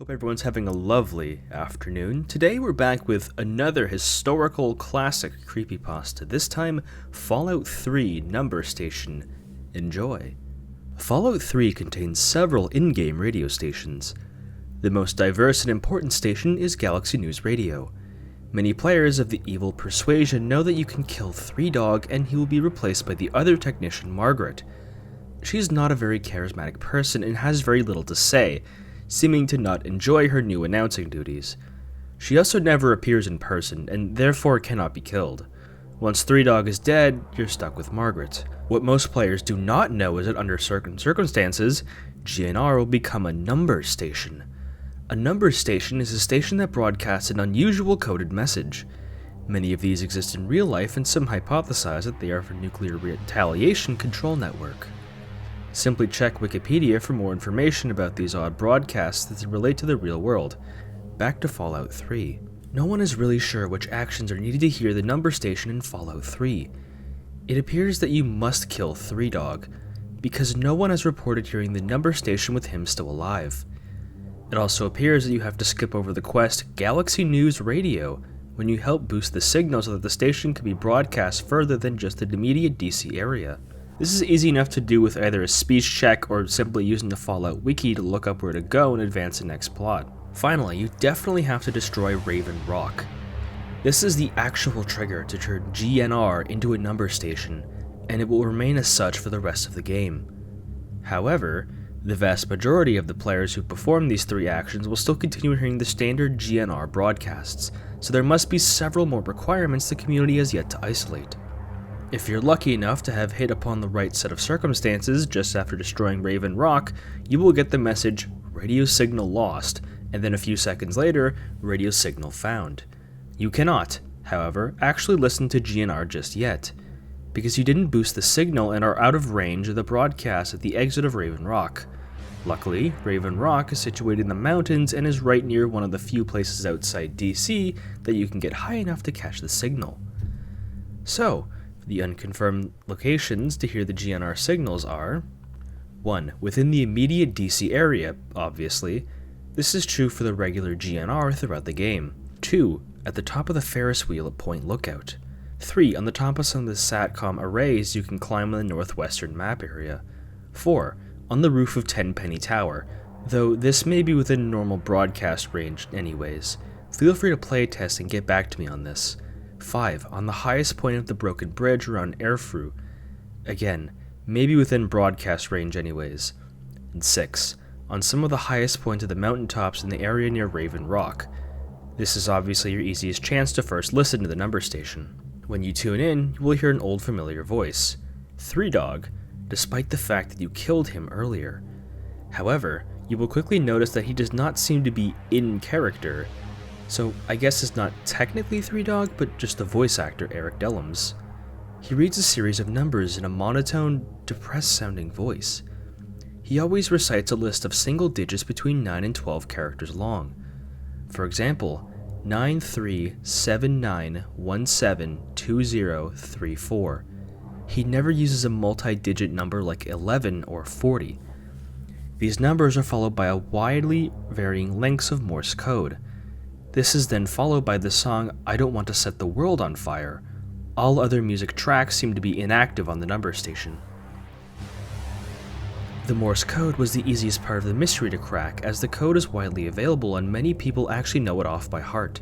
Hope everyone's having a lovely afternoon. Today we're back with another historical classic creepypasta, this time Fallout 3 Number Station. Enjoy. Fallout 3 contains several in-game radio stations. The most diverse and important station is Galaxy News Radio. Many players of the evil persuasion know that you can kill 3Dog and he will be replaced by the other technician, Margaret. She's not a very charismatic person and has very little to say, seeming to not enjoy her new announcing duties. She also never appears in person, and therefore cannot be killed. Once 3Dog is dead, you're stuck with Margaret. What most players do not know is that under certain circumstances, GNR will become a number station. A number station is a station that broadcasts an unusual coded message. Many of these exist in real life, and some hypothesize that they are for nuclear retaliation control network. Simply check Wikipedia for more information about these odd broadcasts that relate to the real world. Back to Fallout 3. No one is really sure which actions are needed to hear the number station in Fallout 3. It appears that you must kill 3Dog, because no one has reported hearing the number station with him still alive. It also appears that you have to skip over the quest Galaxy News Radio when you help boost the signal so that the station can be broadcast further than just the immediate DC area. This is easy enough to do with either a speech check or simply using the Fallout wiki to look up where to go and advance the next plot. Finally, you definitely have to destroy Raven Rock. This is the actual trigger to turn GNR into a number station, and it will remain as such for the rest of the game. However, the vast majority of the players who perform these three actions will still continue hearing the standard GNR broadcasts, so there must be several more requirements the community has yet to isolate. If you're lucky enough to have hit upon the right set of circumstances just after destroying Raven Rock, you will get the message, radio signal lost, and then a few seconds later, radio signal found. You cannot, however, actually listen to GNR just yet, because you didn't boost the signal and are out of range of the broadcast at the exit of Raven Rock. Luckily, Raven Rock is situated in the mountains and is right near one of the few places outside DC that you can get high enough to catch the signal. So, the unconfirmed locations to hear the GNR signals are 1. Within the immediate DC area, obviously. This is true for the regular GNR throughout the game. 2. At the top of the Ferris wheel at Point Lookout. 3. On the top of some of the SATCOM arrays you can climb in the northwestern map area. 4. On the roof of Tenpenny Tower, though this may be within normal broadcast range anyways. Feel free to play a test and get back to me on this. 5. On the highest point of the broken bridge around Airfru. Again, maybe within broadcast range anyways. And 6. On some of the highest points of the mountaintops in the area near Raven Rock. This is obviously your easiest chance to first listen to the number station. When you tune in, you will hear an old familiar voice. 3Dog, despite the fact that you killed him earlier. However, you will quickly notice that he does not seem to be in character. So I guess it's not technically 3Dog, but just the voice actor Eric Dellums. He reads a series of numbers in a monotone, depressed-sounding voice. He always recites a list of single digits between 9 and 12 characters long. For example, 9379172034. He never uses a multi-digit number like 11 or 40. These numbers are followed by a widely varying lengths of Morse code. This is then followed by the song I Don't Want to Set the World on Fire. All other music tracks seem to be inactive on the number station. The Morse code was the easiest part of the mystery to crack, as the code is widely available and many people actually know it off by heart.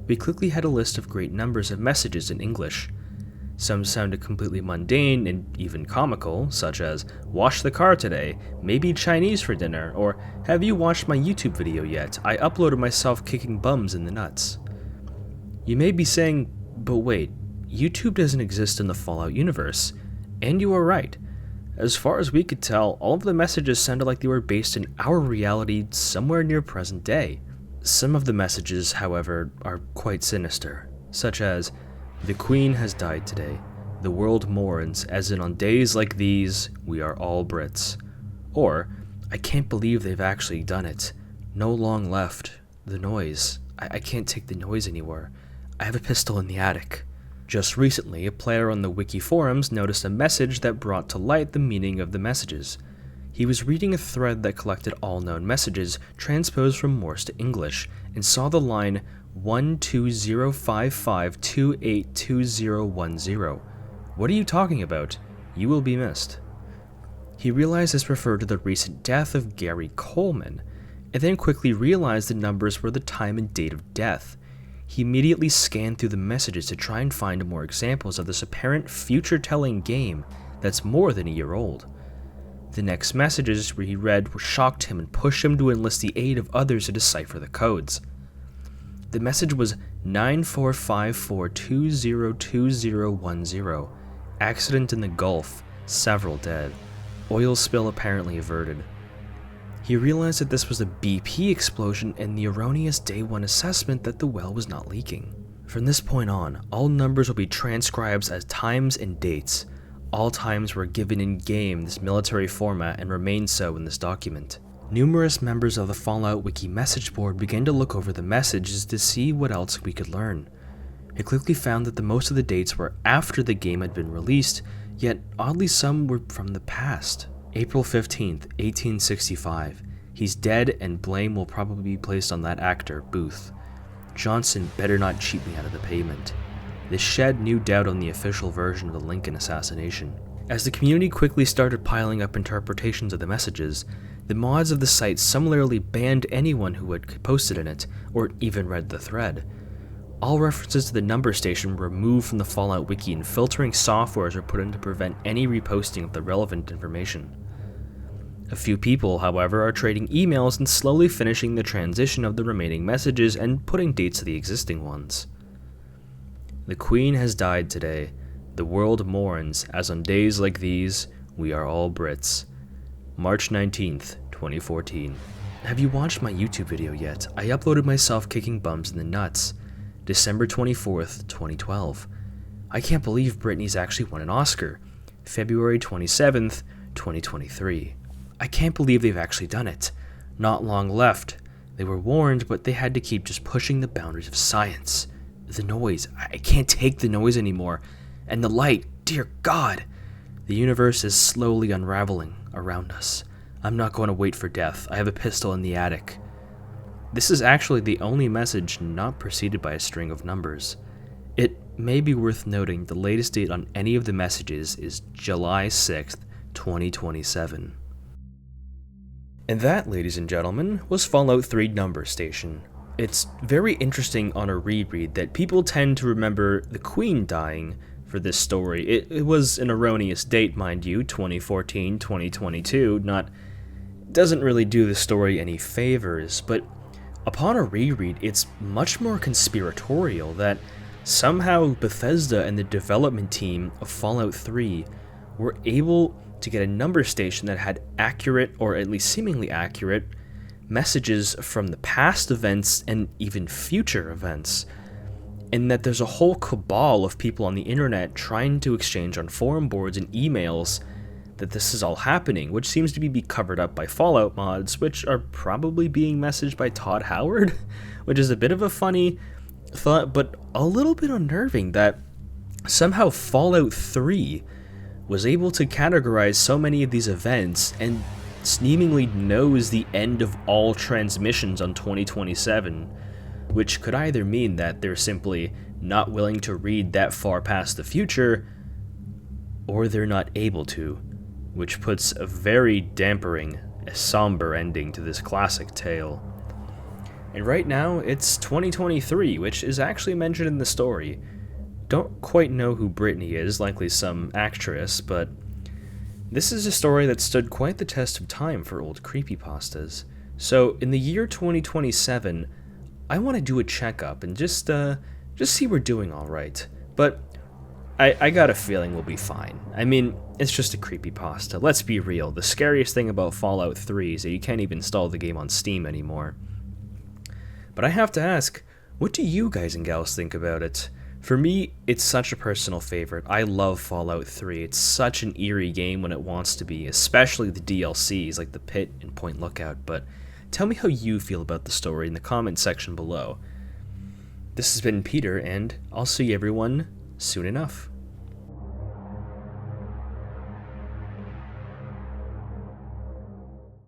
We quickly had a list of great numbers of messages in English. Some sounded completely mundane and even comical, such as, wash the car today, maybe Chinese for dinner, or have you watched my YouTube video yet? I uploaded myself kicking bums in the nuts. You may be saying, but wait, YouTube doesn't exist in the Fallout universe. And you are right. As far as we could tell, all of the messages sounded like they were based in our reality somewhere near present day. Some of the messages, however, are quite sinister, such as, the Queen has died today. The world mourns, as in on days like these, we are all Brits. Or, I can't believe they've actually done it. No long left. The noise. I can't take the noise anymore. I have a pistol in the attic. Just recently, a player on the wiki forums noticed a message that brought to light the meaning of the messages. He was reading a thread that collected all known messages transposed from Morse to English and saw the line 12055282010. What are you talking about? You will be missed. He realized this referred to the recent death of Gary Coleman, and then quickly realized the numbers were the time and date of death. He immediately scanned through the messages to try and find more examples of this apparent future-telling game that's more than a year old. The next messages he read shocked him and pushed him to enlist the aid of others to decipher the codes. The message was 9454202010. Accident in the Gulf, several dead. Oil spill apparently averted. He realized that this was a BP explosion and the erroneous day one assessment that the well was not leaking. From this point on, all numbers will be transcribed as times and dates. All times were given in-game this military format and remain so in this document. Numerous members of the Fallout Wiki message board began to look over the messages to see what else we could learn. It quickly found that most of the dates were after the game had been released, yet oddly some were from the past. April 15th, 1865. He's dead and blame will probably be placed on that actor, Booth. Johnson better not cheat me out of the payment. This shed new doubt on the official version of the Lincoln assassination. As the community quickly started piling up interpretations of the messages, the mods of the site similarly banned anyone who had posted in it, or even read the thread. All references to the number station were removed from the Fallout Wiki and filtering softwares were put in to prevent any reposting of the relevant information. A few people, however, are trading emails and slowly finishing the transition of the remaining messages and putting dates to the existing ones. The Queen has died today. The world mourns, as on days like these, we are all Brits. March 19th, 2014. Have you watched my YouTube video yet? I uploaded myself kicking bums in the nuts. December 24th, 2012. I can't believe Britney's actually won an Oscar. February 27th, 2023. I can't believe they've actually done it. Not long left. They were warned, but they had to keep just pushing the boundaries of science. The noise. I can't take the noise anymore. And the light. Dear God. The universe is slowly unraveling around us. I'm not going to wait for death. I have a pistol in the attic. This is actually the only message not preceded by a string of numbers. It may be worth noting the latest date on any of the messages is July 6th, 2027. And that, ladies and gentlemen, was Fallout 3 Number Station. It's very interesting on a reread that people tend to remember the Queen dying for this story. It was an erroneous date, mind you, 2014, 2022, doesn't really do the story any favors, but upon a reread, it's much more conspiratorial that somehow Bethesda and the development team of Fallout 3 were able to get a number station that had accurate, or at least seemingly accurate, messages from the past events and even future events, and that there's a whole cabal of people on the internet trying to exchange on forum boards and emails that this is all happening, which seems to be covered up by Fallout mods, which are probably being messaged by Todd Howard, which is a bit of a funny thought, but a little bit unnerving that somehow Fallout 3 was able to categorize so many of these events and seemingly knows the end of all transmissions on 2027, which could either mean that they're simply not willing to read that far past the future, or they're not able to, which puts a very dampering, a somber ending to this classic tale. And right now, it's 2023, which is actually mentioned in the story. Don't quite know who Britney is, likely some actress, but this is a story that stood quite the test of time for old creepypastas. So, in the year 2027, I want to do a checkup and just see we're doing alright. But I got a feeling we'll be fine. I mean, it's just a creepypasta. Let's be real. The scariest thing about Fallout 3 is that you can't even install the game on Steam anymore. But I have to ask, what do you guys and gals think about it? For me, it's such a personal favorite. I love Fallout 3. It's such an eerie game when it wants to be, especially the DLCs like the Pit and Point Lookout. But tell me how you feel about the story in the comment section below. This has been Peter, and I'll see everyone soon enough.